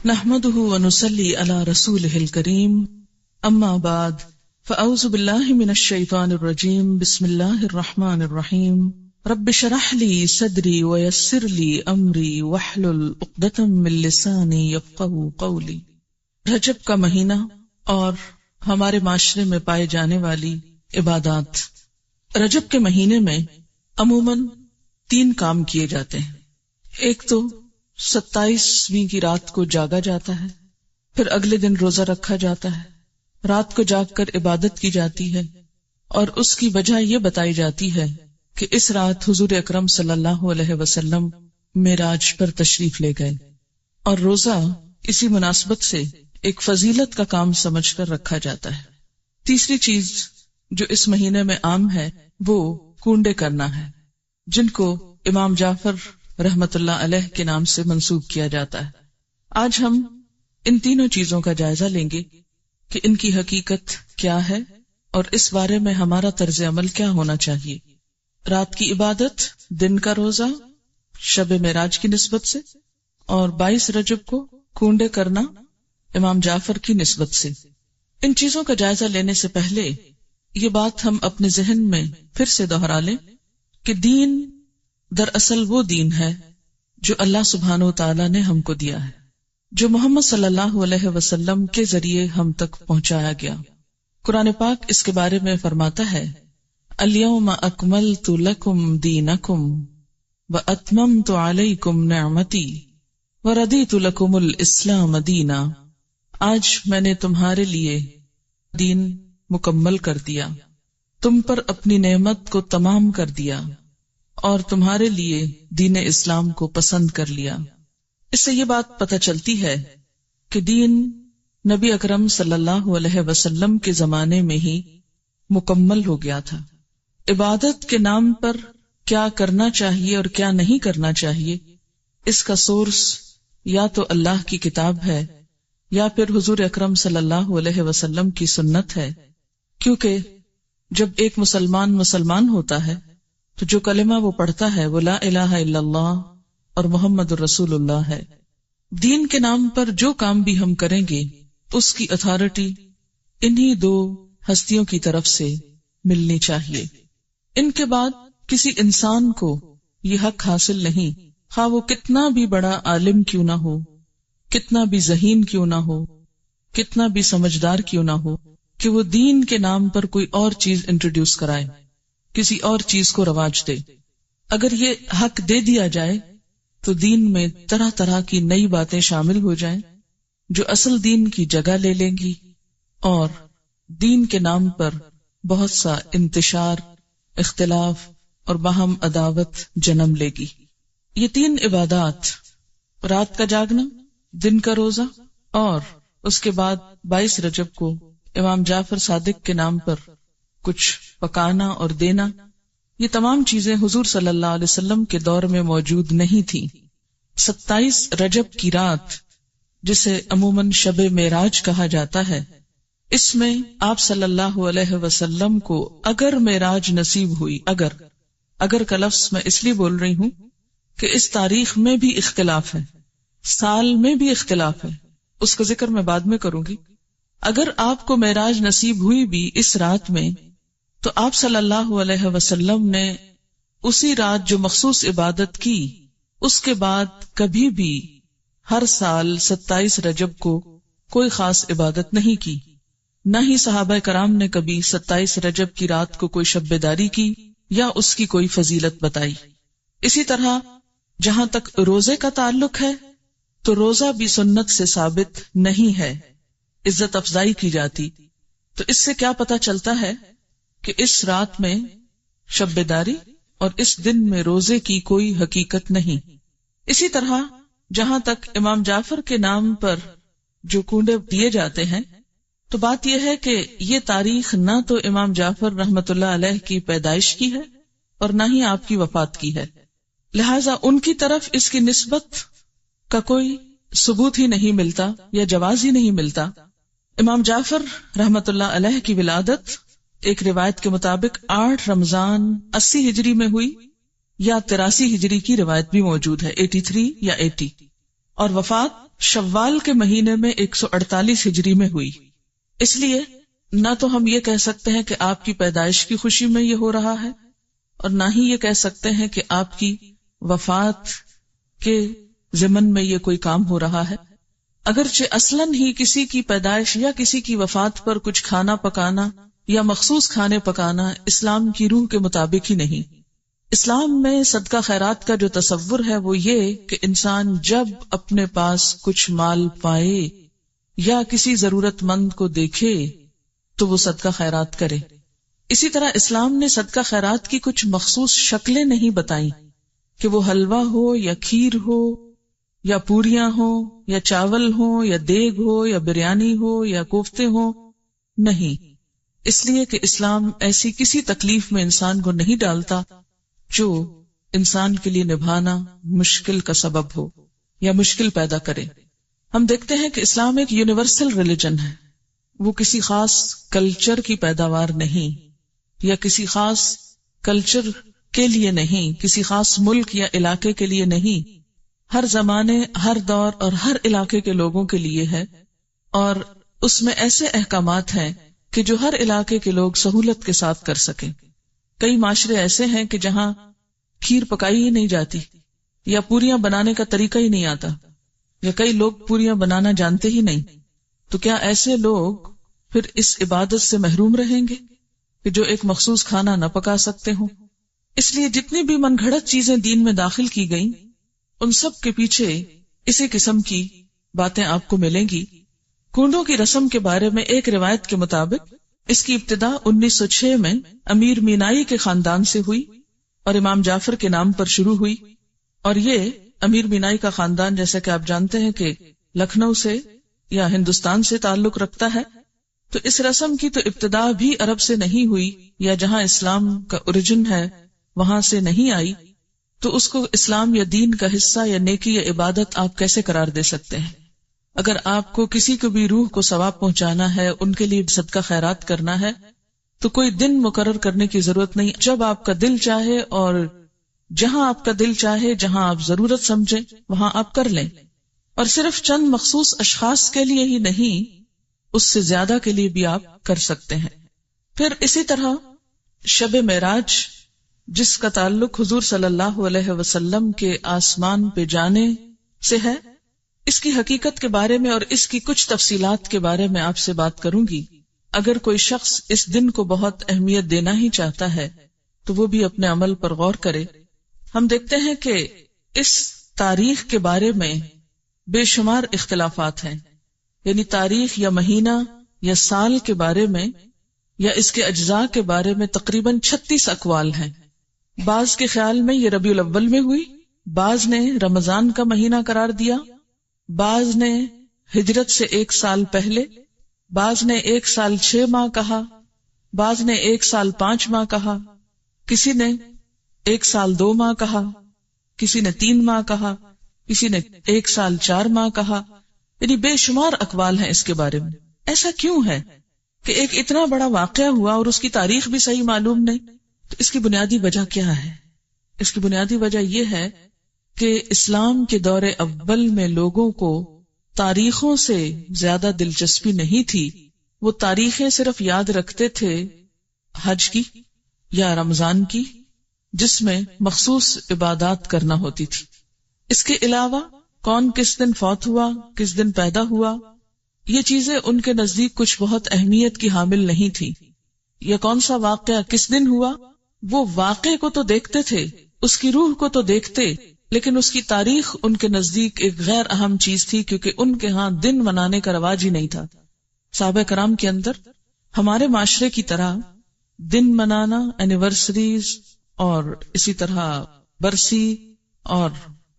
نحمده ونصلي على رسوله الكريم اما بعد فاعوذ بالله من الشيطان الرجيم بسم الله الرحمن الرحيم رب اشرح لي صدري ويسر لي امري واحلل عقدة من لساني يفقهوا قولي۔ رجب کا مہینہ اور ہمارے معاشرے میں پائے جانے والی عبادات۔ رجب کے مہینے میں عموماً 3 کام کیے جاتے ہیں۔ ایک تو 27ویں کی رات کو جاگا جاتا ہے، پھر اگلے دن روزہ رکھا جاتا ہے، رات کو جاگ کر عبادت کی جاتی ہے، اور اس کی وجہ یہ بتائی جاتی ہے کہ اس رات حضور اکرم صلی اللہ علیہ وسلم معراج پر تشریف لے گئے، اور روزہ اسی مناسبت سے ایک فضیلت کا کام سمجھ کر رکھا جاتا ہے۔ تیسری چیز جو اس مہینے میں عام ہے وہ کونڈے کرنا ہے، جن کو امام جعفر رحمت اللہ علیہ کے نام سے منسوب کیا جاتا ہے۔ آج ہم ان تینوں چیزوں کا جائزہ لیں گے کہ ان کی حقیقت کیا ہے اور اس بارے میں ہمارا طرز عمل کیا ہونا چاہیے۔ رات کی عبادت، دن کا روزہ شب معراج کی نسبت سے، اور 22 رجب کو کونڈے کرنا امام جعفر کی نسبت سے۔ ان چیزوں کا جائزہ لینے سے پہلے یہ بات ہم اپنے ذہن میں پھر سے دہرا لیں کہ دین دراصل وہ دین ہے جو اللہ سبحانہ و تعالیٰ نے ہم کو دیا ہے، جو محمد صلی اللہ علیہ وسلم کے ذریعے ہم تک پہنچایا گیا۔ قرآن پاک اس کے بارے میں فرماتا ہے، الیوم اکملت لکم دینکم واتممت علیکم نعمتی وردیت لکم الاسلام دینا۔ آج میں نے تمہارے لیے دین مکمل کر دیا، تم پر اپنی نعمت کو تمام کر دیا، اور تمہارے لیے دین اسلام کو پسند کر لیا۔ اس سے یہ بات پتہ چلتی ہے کہ دین نبی اکرم صلی اللہ علیہ وسلم کے زمانے میں ہی مکمل ہو گیا تھا۔ عبادت کے نام پر کیا کرنا چاہیے اور کیا نہیں کرنا چاہیے، اس کا سورس یا تو اللہ کی کتاب ہے یا پھر حضور اکرم صلی اللہ علیہ وسلم کی سنت ہے، کیونکہ جب ایک مسلمان ہوتا ہے تو جو کلمہ وہ پڑھتا ہے وہ لا الہ الا اللہ اور محمد الرسول اللہ ہے۔ دین کے نام پر جو کام بھی ہم کریں گے اس کی اتھارٹی انہی 2 ہستیوں کی طرف سے ملنی چاہیے۔ ان کے بعد کسی انسان کو یہ حق حاصل نہیں، خواہ وہ کتنا بھی بڑا عالم کیوں نہ ہو، کتنا بھی ذہین کیوں نہ ہو، کتنا بھی سمجھدار کیوں نہ ہو، کہ وہ دین کے نام پر کوئی اور چیز انٹروڈیوس کرائے، کسی اور چیز کو رواج دے۔ اگر یہ حق دے دیا جائے تو دین میں طرح طرح کی نئی باتیں شامل ہو جائیں جو اصل دین کی جگہ لے لیں گی، اور دین کے نام پر بہت سا انتشار، اختلاف اور باہم عداوت جنم لے گی۔ یہ 3 عبادات، رات کا جاگنا، دن کا روزہ، اور اس کے بعد 22 رجب کو امام جعفر صادق کے نام پر کچھ پکانا اور دینا، یہ تمام چیزیں حضور صلی اللہ علیہ وسلم کے دور میں موجود نہیں تھیں۔ 27 رجب کی رات، جسے عموماً شب معراج کہا جاتا ہے، اس میں آپ صلی اللہ علیہ وسلم کو اگر معراج نصیب ہوئی، اگر کا لفظ میں اس لیے بول رہی ہوں کہ اس تاریخ میں بھی اختلاف ہے، سال میں بھی اختلاف ہے، اس کا ذکر میں بعد میں کروں گی۔ اگر آپ کو معراج نصیب ہوئی بھی اس رات میں، تو آپ صلی اللہ علیہ وسلم نے اسی رات جو مخصوص عبادت کی، اس کے بعد کبھی بھی ہر سال 27 رجب کو کوئی خاص عبادت نہیں کی، نہ ہی صحابہ کرام نے کبھی 27 رجب کی رات کو کوئی شب بیداری کی یا اس کی کوئی فضیلت بتائی۔ اسی طرح جہاں تک روزے کا تعلق ہے تو روزہ بھی سنت سے ثابت نہیں ہے، عزت افزائی کی جاتی۔ تو اس سے کیا پتہ چلتا ہے کہ اس رات میں شب بیداری اور اس دن میں روزے کی کوئی حقیقت نہیں۔ اسی طرح جہاں تک امام جعفر کے نام پر جو کونڈے دیے جاتے ہیں، تو بات یہ ہے کہ یہ تاریخ نہ تو امام جعفر رحمت اللہ علیہ کی پیدائش کی ہے اور نہ ہی آپ کی وفات کی ہے، لہذا ان کی طرف اس کی نسبت کا کوئی ثبوت ہی نہیں ملتا یا جواز ہی نہیں ملتا۔ امام جعفر رحمت اللہ علیہ کی ولادت ایک روایت کے مطابق 8 رمضان 80 ہجری میں ہوئی، یا 83 ہجری کی روایت بھی موجود ہے، 83 یا 80، اور وفات شوال کے مہینے میں 148 ہجری میں ہوئی. اس لیے نہ تو ہم یہ کہہ سکتے ہیں کہ آپ کی پیدائش کی خوشی میں یہ ہو رہا ہے، اور نہ ہی یہ کہہ سکتے ہیں کہ آپ کی وفات کے ضمن میں یہ کوئی کام ہو رہا ہے. اگرچہ اصلاً ہی کسی کی پیدائش یا کسی کی وفات پر کچھ کھانا پکانا یا مخصوص کھانے پکانا اسلام کی روح کے مطابق ہی نہیں. اسلام میں صدقہ خیرات کا جو تصور ہے وہ یہ کہ انسان جب اپنے پاس کچھ مال پائے یا کسی ضرورت مند کو دیکھے تو وہ صدقہ خیرات کرے. اسی طرح اسلام نے صدقہ خیرات کی کچھ مخصوص شکلیں نہیں بتائیں کہ وہ حلوہ ہو یا کھیر ہو یا پوریاں ہو یا چاول ہو یا دیگ ہو یا بریانی ہو یا کوفتے ہو. نہیں، اس لیے کہ اسلام ایسی کسی تکلیف میں انسان کو نہیں ڈالتا جو انسان کے لیے نبھانا مشکل کا سبب ہو یا مشکل پیدا کرے. ہم دیکھتے ہیں کہ اسلام ایک یونیورسل ریلیجن ہے. وہ کسی خاص کلچر کی پیداوار نہیں یا کسی خاص کلچر کے لیے نہیں، کسی خاص ملک یا علاقے کے لیے نہیں. ہر زمانے، ہر دور اور ہر علاقے کے لوگوں کے لیے ہے، اور اس میں ایسے احکامات ہیں کہ جو ہر علاقے کے لوگ سہولت کے ساتھ کر سکیں. کئی معاشرے ایسے ہیں کہ جہاں کھیر پکائی ہی نہیں جاتی یا پوریاں بنانے کا طریقہ ہی نہیں آتا، یا کئی لوگ پوریاں بنانا جانتے ہی نہیں. تو کیا ایسے لوگ پھر اس عبادت سے محروم رہیں گے کہ جو ایک مخصوص کھانا نہ پکا سکتے ہوں؟ اس لیے جتنی بھی من گھڑت چیزیں دین میں داخل کی گئیں ان سب کے پیچھے اسی قسم کی باتیں آپ کو ملیں گی. کنڈوں کی رسم کے بارے میں ایک روایت کے مطابق اس کی ابتدا 1906 میں امیر مینائی کے خاندان سے ہوئی اور امام جعفر کے نام پر شروع ہوئی. اور یہ امیر مینائی کا خاندان جیسا کہ آپ جانتے ہیں کہ لکھنؤ سے یا ہندوستان سے تعلق رکھتا ہے. تو اس رسم کی تو ابتدا بھی عرب سے نہیں ہوئی یا جہاں اسلام کا اوریجن ہے وہاں سے نہیں آئی، تو اس کو اسلام یا دین کا حصہ یا نیکی یا عبادت آپ کیسے قرار دے سکتے ہیں؟ اگر آپ کو کسی کو بھی روح کو ثواب پہنچانا ہے، ان کے لیے صدقہ خیرات کرنا ہے، تو کوئی دن مقرر کرنے کی ضرورت نہیں. جب آپ کا دل چاہے اور جہاں آپ کا دل چاہے، جہاں آپ ضرورت سمجھیں وہاں آپ کر لیں. اور صرف چند مخصوص اشخاص کے لیے ہی نہیں، اس سے زیادہ کے لیے بھی آپ کر سکتے ہیں. پھر اسی طرح شب معراج، جس کا تعلق حضور صلی اللہ علیہ وسلم کے آسمان پہ جانے سے ہے، اس کی حقیقت کے بارے میں اور اس کی کچھ تفصیلات کے بارے میں آپ سے بات کروں گی. اگر کوئی شخص اس دن کو بہت اہمیت دینا ہی چاہتا ہے تو وہ بھی اپنے عمل پر غور کرے. ہم دیکھتے ہیں کہ اس تاریخ کے بارے میں بے شمار اختلافات ہیں، یعنی تاریخ یا مہینہ یا سال کے بارے میں یا اس کے اجزاء کے بارے میں تقریباً 36 اقوال ہیں. بعض کے خیال میں یہ ربیع الاول میں ہوئی، بعض نے رمضان کا مہینہ قرار دیا، بعض نے ہجرت سے 1 سال پہلے، بعض نے 1 سال 6 ماہ کہا، بعض نے 1 سال 5 ماہ کہا، کسی نے 1 سال 2 ماہ کہا، کسی نے 3 ماہ کہا، کسی نے 1 سال 4 ماہ کہا. یعنی بے شمار اقوال ہیں اس کے بارے میں. ایسا کیوں ہے کہ ایک اتنا بڑا واقعہ ہوا اور اس کی تاریخ بھی صحیح معلوم نہیں؟ تو اس کی بنیادی وجہ کیا ہے؟ اس کی بنیادی وجہ یہ ہے کہ اسلام کے دور اول میں لوگوں کو تاریخوں سے زیادہ دلچسپی نہیں تھی. وہ تاریخیں صرف یاد رکھتے تھے حج کی یا رمضان کی، جس میں مخصوص عبادات کرنا ہوتی تھی. اس کے علاوہ کون کس دن فوت ہوا، کس دن پیدا ہوا، یہ چیزیں ان کے نزدیک کچھ بہت اہمیت کی حامل نہیں تھی. یا کون سا واقعہ کس دن ہوا، وہ واقعے کو تو دیکھتے تھے، اس کی روح کو تو دیکھتے، لیکن اس کی تاریخ ان کے نزدیک ایک غیر اہم چیز تھی، کیونکہ ان کے ہاں دن منانے کا رواج ہی نہیں تھا. صحابہ کرام کے اندر ہمارے معاشرے کی طرح دن منانا، اینیورسریز اور اسی طرح برسی اور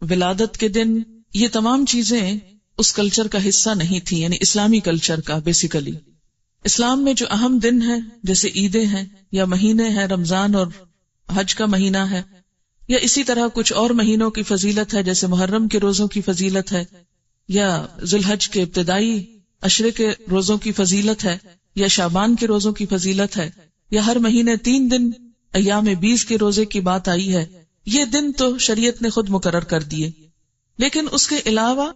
ولادت کے دن، یہ تمام چیزیں اس کلچر کا حصہ نہیں تھی، یعنی اسلامی کلچر کا. بیسیکلی اسلام میں جو اہم دن ہیں جیسے عیدیں ہیں یا مہینے ہیں، رمضان اور حج کا مہینہ ہے، یا اسی طرح کچھ اور مہینوں کی فضیلت ہے جیسے محرم کے روزوں کی فضیلت ہے، یا ذوالحج کے ابتدائی عشرے کے روزوں کی فضیلت ہے، یا شعبان کے روزوں کی فضیلت ہے، یا ہر مہینے 3 دن ایام 20 کے روزے کی بات آئی ہے. یہ دن تو شریعت نے خود مقرر کر دیے، لیکن اس کے علاوہ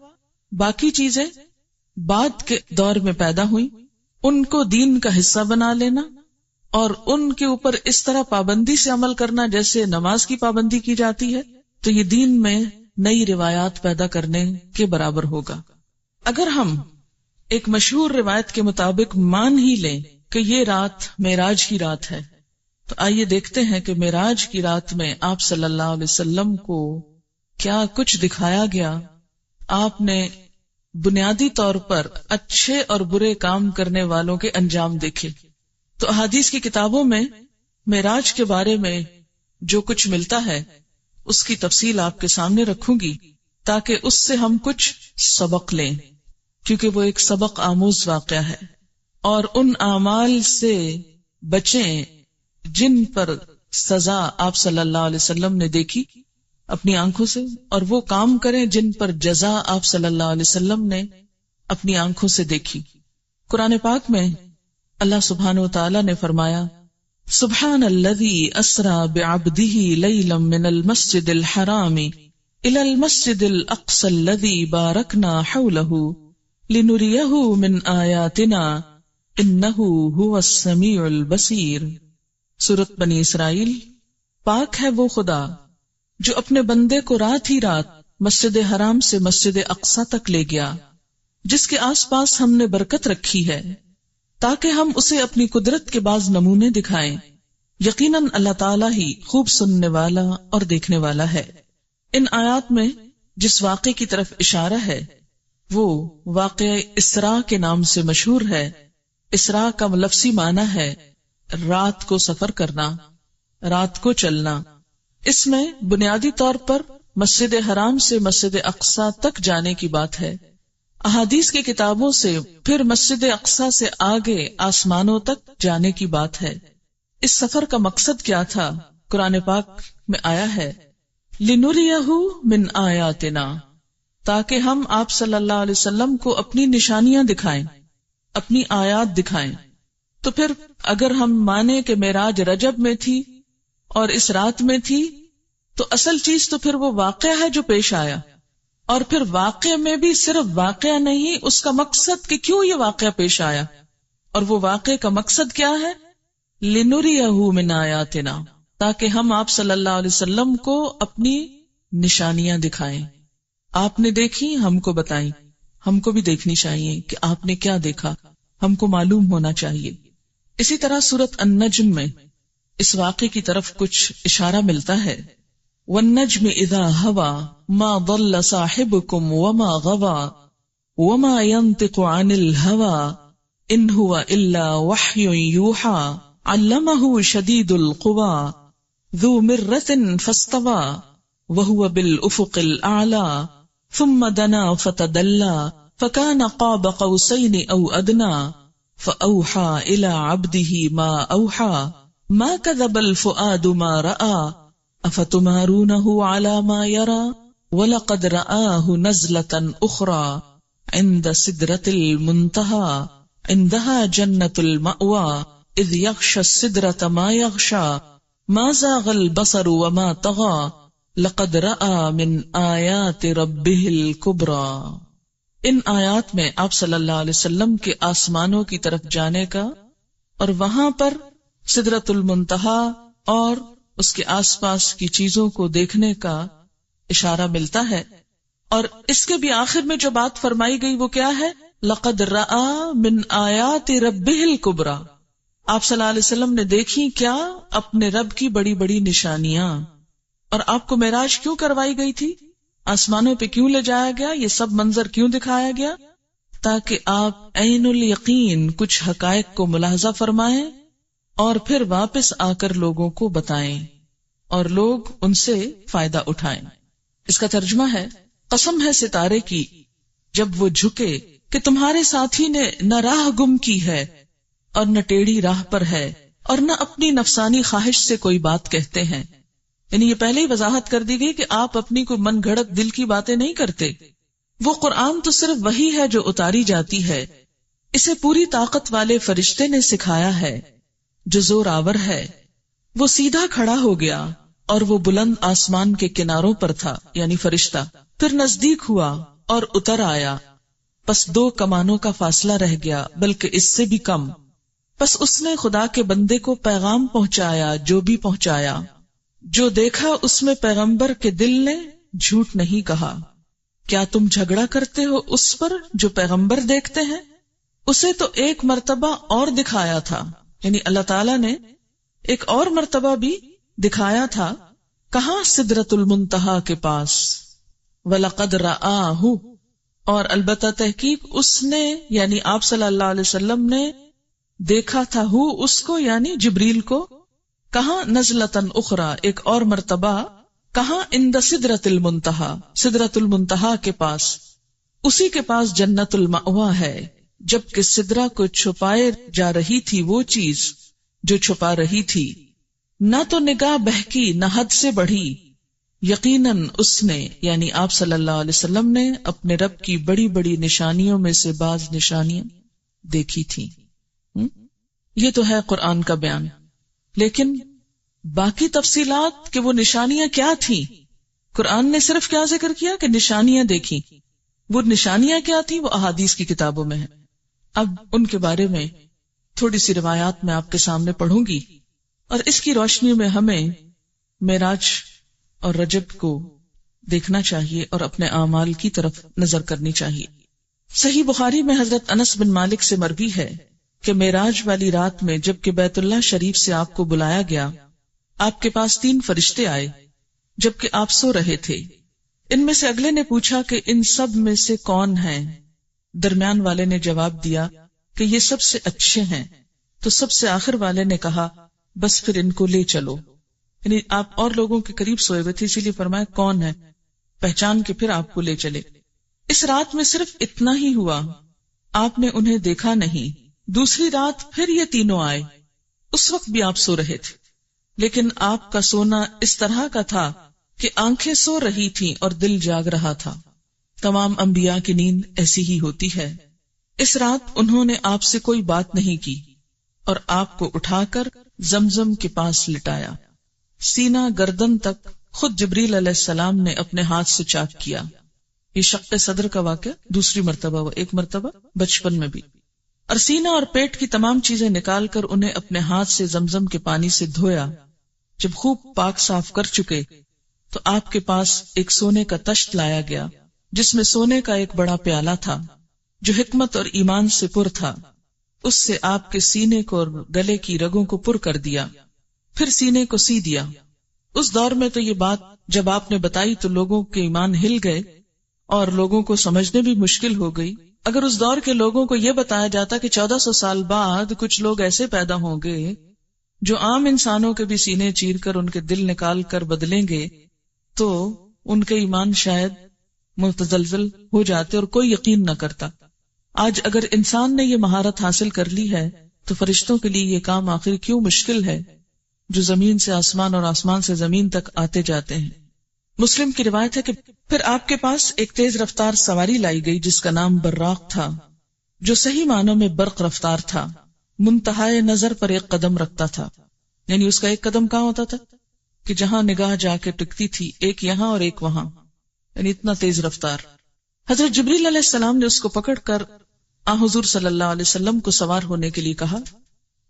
باقی چیزیں بعد کے دور میں پیدا ہوئی، ان کو دین کا حصہ بنا لینا اور ان کے اوپر اس طرح پابندی سے عمل کرنا جیسے نماز کی پابندی کی جاتی ہے، تو یہ دین میں نئی روایات پیدا کرنے کے برابر ہوگا۔ اگر ہم ایک مشہور روایت کے مطابق مان ہی لیں کہ یہ رات معراج کی رات ہے، تو آئیے دیکھتے ہیں کہ معراج کی رات میں آپ صلی اللہ علیہ وسلم کو کیا کچھ دکھایا گیا۔ آپ نے بنیادی طور پر اچھے اور برے کام کرنے والوں کے انجام دیکھے۔ تو احادیث کی کتابوں میں معراج کے بارے میں جو کچھ ملتا ہے اس کی تفصیل آپ کے سامنے رکھوں گی تاکہ اس سے ہم کچھ سبق لیں، کیونکہ وہ ایک سبق آموز واقعہ ہے، اور ان اعمال سے بچیں جن پر سزا آپ صلی اللہ علیہ وسلم نے دیکھی اپنی آنکھوں سے، اور وہ کام کریں جن پر جزا آپ صلی اللہ علیہ وسلم نے اپنی آنکھوں سے دیکھی۔ قرآن پاک میں اللہ سبحانہ وتعالی نے فرمایا، سبحان الذی اسری بعبدہ لیلا من المسجد الحرام الی المسجد الاقصی الذی بارکنا حولہ لنریہ من آیاتنا انہ هو السمیع البصیر۔ سورۃ بنی اسرائیل۔ پاک ہے وہ خدا جو اپنے بندے کو رات ہی رات مسجد حرام سے مسجد اقصی تک لے گیا، جس کے آس پاس ہم نے برکت رکھی ہے تاکہ ہم اسے اپنی قدرت کے بعض نمونے دکھائیں۔ یقیناً اللہ تعالیٰ ہی خوب سننے والا اور دیکھنے والا ہے۔ ان آیات میں جس واقعے کی طرف اشارہ ہے وہ واقعہ اسراء کے نام سے مشہور ہے۔ اسراء کا لفظی معنی ہے رات کو سفر کرنا، رات کو چلنا۔ اس میں بنیادی طور پر مسجد حرام سے مسجد اقصی تک جانے کی بات ہے۔ احادیث کی کتابوں سے پھر مسجد اقصی سے آگے آسمانوں تک جانے کی بات ہے۔ اس سفر کا مقصد کیا تھا؟ قرآن پاک میں آیا ہے لِنُرِيَهُ مِنْ آیاتنا، تاکہ ہم آپ صلی اللہ علیہ وسلم کو اپنی نشانیاں دکھائیں، اپنی آیات دکھائیں۔ تو پھر اگر ہم مانیں کہ معراج رجب میں تھی اور اس رات میں تھی، تو اصل چیز تو پھر وہ واقعہ ہے جو پیش آیا، اور پھر واقعہ میں بھی صرف واقعہ نہیں، اس کا مقصد کہ کیوں یہ واقعہ پیش آیا، اور وہ واقعے کا مقصد کیا ہے؟ لِنُرِيَهُ مِنْ آیاتنا، تاکہ ہم آپ صلی اللہ علیہ وسلم کو اپنی نشانیاں دکھائیں۔ آپ نے دیکھی، ہم کو بتائیں، ہم کو بھی دیکھنی چاہیے کہ آپ نے کیا دیکھا، ہم کو معلوم ہونا چاہیے۔ اسی طرح سورۃ النجم میں اس واقعے کی طرف کچھ اشارہ ملتا ہے، وَالنَّجْمِ إِذَا هَوَى مَا ضَلَّ صَاحِبُكُمْ وَمَا غَوَى وَمَا يَنطِقُ عَنِ الْهَوَى إِنْ هُوَ إِلَّا وَحْيٌ يُوحَى عَلَّمَهُ شَدِيدُ الْقُوَى ذُو مِرَّةٍ فَاسْتَوَى وَهُوَ بِالْأُفُقِ الْأَعْلَى ثُمَّ دَنَا فَتَدَلَّى فَكَانَ قَابَ قَوْسَيْنِ أَوْ أَدْنَى فَأَوْحَى إِلَى عَبْدِهِ مَا أَوْحَى مَا كَذَبَ الْفُؤَادُ مَا رَأَى أفتمارونه على ما يرى ولقد رآه نزلة أخرى عند سدرة المنتهى عندها جنة المأوى إذ يغشى السدرة ما يغشى ما زاغ البصر وما طغى لقد رأى من آيات ربه الكبرى۔ ان آیات میں آپ صلی اللہ علیہ وسلم کے آسمانوں کی طرف جانے کا اور وہاں پر سدرۃ المنتہا اور اس کے آس پاس کی چیزوں کو دیکھنے کا اشارہ ملتا ہے، اور اس کے بھی آخر میں جو بات فرمائی گئی وہ کیا ہے؟ لقد رآ من آیات ربہ الکبریٰ۔ آپ صلی اللہ علیہ وسلم نے دیکھی کیا؟ اپنے رب کی بڑی بڑی نشانیاں۔ اور آپ کو معراج کیوں کروائی گئی تھی؟ آسمانوں پہ کیوں لے جایا گیا؟ یہ سب منظر کیوں دکھایا گیا؟ تاکہ آپ عین الیقین کچھ حقائق کو ملاحظہ فرمائیں اور پھر واپس آ کر لوگوں کو بتائیں اور لوگ ان سے فائدہ اٹھائیں۔ اس کا ترجمہ ہے، قسم ہے ستارے کی جب وہ جھکے کہ تمہارے ساتھی نے نہ راہ گم کی ہے اور نہ ٹیڑھی راہ پر ہے اور نہ اپنی نفسانی خواہش سے کوئی بات کہتے ہیں۔ یعنی یہ پہلے ہی وضاحت کر دی گئی کہ آپ اپنی کوئی من گھڑت دل کی باتیں نہیں کرتے۔ وہ قرآن تو صرف وہی ہے جو اتاری جاتی ہے، اسے پوری طاقت والے فرشتے نے سکھایا ہے جو زور آور ہے۔ وہ سیدھا کھڑا ہو گیا اور وہ بلند آسمان کے کناروں پر تھا، یعنی فرشتہ، پھر نزدیک ہوا اور اتر آیا، پس 2 کمانوں کا فاصلہ رہ گیا، بلکہ اس سے بھی کم۔ پس اس نے خدا کے بندے کو پیغام پہنچایا جو بھی پہنچایا، جو دیکھا اس میں پیغمبر کے دل نے جھوٹ نہیں کہا۔ کیا تم جھگڑا کرتے ہو اس پر جو پیغمبر دیکھتے ہیں؟ اسے تو ایک مرتبہ اور دکھایا تھا، یعنی اللہ تعالیٰ نے ایک اور مرتبہ بھی دکھایا تھا، کہاں سدرۃ المنتہا کے پاس، وَلَقَدْ رَآهُ، اور البتہ تحقیق اس نے یعنی آپ صلی اللہ علیہ وسلم نے دیکھا تھا، ہو اس کو یعنی جبریل کو، کہاں نزلتاً اخرى، ایک اور مرتبہ، کہاں عند سدرۃ المنتہا، سدرۃ المنتہا کے پاس، اسی کے پاس جنت المأویٰ ہے، جبکہ سدرہ کو چھپائے جا رہی تھی وہ چیز جو چھپا رہی تھی، نہ تو نگاہ بہکی نہ حد سے بڑھی، یقیناً اس نے یعنی آپ صلی اللہ علیہ وسلم نے اپنے رب کی بڑی بڑی نشانیوں میں سے بعض نشانیاں دیکھی تھی۔ یہ تو ہے قرآن کا بیان، لیکن باقی تفصیلات کہ وہ نشانیاں کیا تھیں، قرآن نے صرف کیا ذکر کیا کہ نشانیاں دیکھی، وہ نشانیاں کیا تھیں وہ احادیث کی کتابوں میں ہیں۔ اب ان کے بارے میں تھوڑی سی روایات میں آپ کے سامنے پڑھوں گی، اور اس کی روشنی میں ہمیں معراج اور رجب کو دیکھنا چاہیے اور اپنے اعمال کی طرف نظر کرنی چاہیے۔ صحیح بخاری میں حضرت انس بن مالک سے مروی ہے کہ معراج والی رات میں جب کہ بیت اللہ شریف سے آپ کو بلایا گیا، آپ کے پاس 3 فرشتے آئے جبکہ آپ سو رہے تھے۔ ان میں سے اگلے نے پوچھا کہ ان سب میں سے کون ہیں؟ درمیان والے نے جواب دیا کہ یہ سب سے اچھے ہیں۔ تو سب سے آخر والے نے کہا بس پھر ان کو لے چلو، یعنی آپ اور لوگوں کے قریب سوئے ہوئے تھے، اسی لیے فرمایا کون ہے، پہچان کے پھر آپ کو لے چلے۔ اس رات میں صرف اتنا ہی ہوا، آپ نے انہیں دیکھا نہیں۔ دوسری رات پھر یہ تینوں آئے، اس وقت بھی آپ سو رہے تھے، لیکن آپ کا سونا اس طرح کا تھا کہ آنکھیں سو رہی تھیں اور دل جاگ رہا تھا۔ تمام انبیاء کی نیند ایسی ہی ہوتی ہے۔ اس رات انہوں نے آپ سے کوئی بات نہیں کی اور آپ کو اٹھا کر زمزم کے پاس لٹایا، سینہ گردن تک خود جبریل علیہ السلام نے اپنے ہاتھ سے چاک کیا۔ یہ شق صدر کا واقعہ دوسری مرتبہ ہوا، ایک مرتبہ بچپن میں بھی۔ اور سینہ اور پیٹ کی تمام چیزیں نکال کر انہیں اپنے ہاتھ سے زمزم کے پانی سے دھویا۔ جب خوب پاک صاف کر چکے تو آپ کے پاس ایک سونے کا تشت لایا گیا جس میں سونے کا ایک بڑا پیالہ تھا جو حکمت اور ایمان سے پر تھا۔ اس سے آپ کے سینے کو اور گلے کی رگوں کو پر کر دیا، پھر سینے کو سی دیا۔ اس دور میں تو یہ بات جب آپ نے بتائی تو لوگوں کے ایمان ہل گئے اور لوگوں کو سمجھنے بھی مشکل ہو گئی۔ اگر اس دور کے لوگوں کو یہ بتایا جاتا کہ 1400 سال بعد کچھ لوگ ایسے پیدا ہوں گے جو عام انسانوں کے بھی سینے چیر کر ان کے دل نکال کر بدلیں گے تو ان کے ایمان شاید متزلزل ہو جاتے اور کوئی یقین نہ کرتا۔ آج اگر انسان نے یہ مہارت حاصل کر لی ہے تو فرشتوں کے لیے یہ کام آخر کیوں مشکل ہے جو زمین سے آسمان اور آسمان سے زمین تک آتے جاتے ہیں۔ مسلم کی روایت ہے کہ پھر آپ کے پاس ایک تیز رفتار سواری لائی گئی جس کا نام براق تھا، جو صحیح معنوں میں برق رفتار تھا، منتہائے نظر پر ایک قدم رکھتا تھا، یعنی اس کا ایک قدم کہاں ہوتا تھا کہ جہاں نگاہ جا کے ٹکتی تھی، ایک یہاں اور ایک وہاں، یعنی اتنا تیز رفتار۔ حضرت جبریل علیہ السلام نے اس کو پکڑ کر حضور صلی اللہ علیہ وسلم کو سوار ہونے کے لیے کہا۔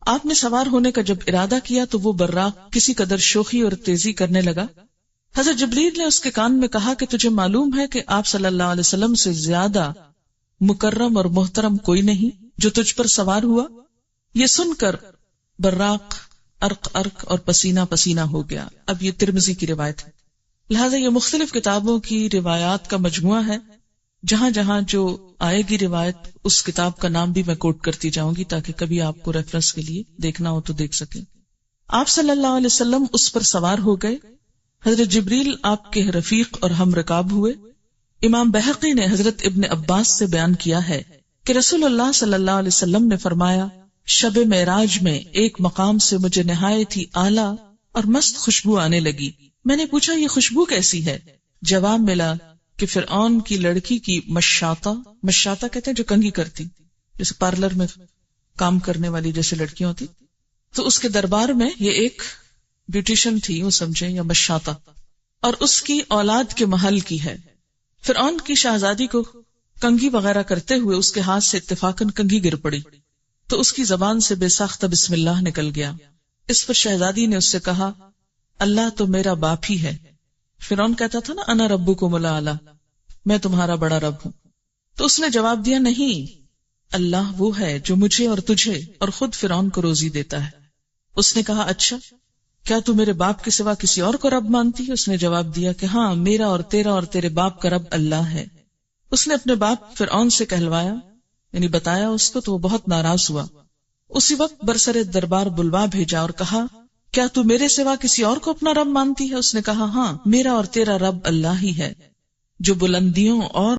آپ نے سوار ہونے کا جب ارادہ کیا تو وہ براق کسی قدر شوخی اور تیزی کرنے لگا۔ حضرت جبریل نے اس کے کان میں کہا کہ تجھے معلوم ہے کہ آپ صلی اللہ علیہ وسلم سے زیادہ مکرم اور محترم کوئی نہیں جو تجھ پر سوار ہوا۔ یہ سن کر براق ارق ارق اور پسینہ پسینہ ہو گیا۔ اب یہ ترمذی کی روایت ہے، لہذا یہ مختلف کتابوں کی روایات کا مجموعہ ہے۔ جہاں جہاں جو آئے گی روایت اس کتاب کا نام بھی میں کوٹ کرتی جاؤں گی تاکہ کبھی آپ کو ریفرنس کے لیے دیکھنا ہو تو دیکھ سکیں۔ آپ صلی اللہ علیہ وسلم اس پر سوار ہو گئے۔ حضرت جبریل آپ کے رفیق اور ہم رکاب ہوئے۔ امام بہقی نے حضرت ابن عباس سے بیان کیا ہے کہ رسول اللہ صلی اللہ علیہ وسلم نے فرمایا، شب معراج میں ایک مقام سے مجھے نہایت ہی اعلیٰ اور مست خوشبو آنے لگی۔ میں نے پوچھا یہ خوشبو کیسی ہے؟ جواب ملا کہ فرعون کی لڑکی کی مشاطہ کہتے ہیں جو کنگھی کرتی، جیسے پارلر میں کام کرنے والی جیسے لڑکیاں ہوتی، تو اس کے دربار میں یہ ایک بیوٹیشن تھی، وہ سمجھیں، یا مشاطہ، اور اس کی اولاد کے محل کی ہے۔ فرعون کی شہزادی کو کنگھی وغیرہ کرتے ہوئے اس کے ہاتھ سے اتفاقاً کنگھی گر پڑی تو اس کی زبان سے بے ساختہ بسم اللہ نکل گیا۔ اس پر شہزادی نے اس سے کہا اللہ تو میرا باپ ہی ہے۔ فرعون کہتا تھا نا انا ربکم الاعلی، میں تمہارا بڑا رب ہوں، تو اس نے جواب دیا نہیں، اللہ وہ ہے جو مجھے اور تجھے اور خود فرعون کو روزی دیتا ہے۔ اس نے کہا اچھا کیا تو میرے باپ کے سوا کسی اور کو رب مانتی ہے؟ اس نے جواب دیا کہ ہاں، میرا اور تیرا اور تیرے باپ کا رب اللہ ہے۔ اس نے اپنے باپ فرعون سے کہلوایا، یعنی بتایا اس کو، تو وہ بہت ناراض ہوا۔ اسی وقت برسر دربار بلوا بھیجا اور کہا کیا تو میرے سوا کسی اور کو اپنا رب مانتی ہے؟ اس نے کہا ہاں، میرا اور تیرا رب اللہ ہی ہے جو بلندیوں اور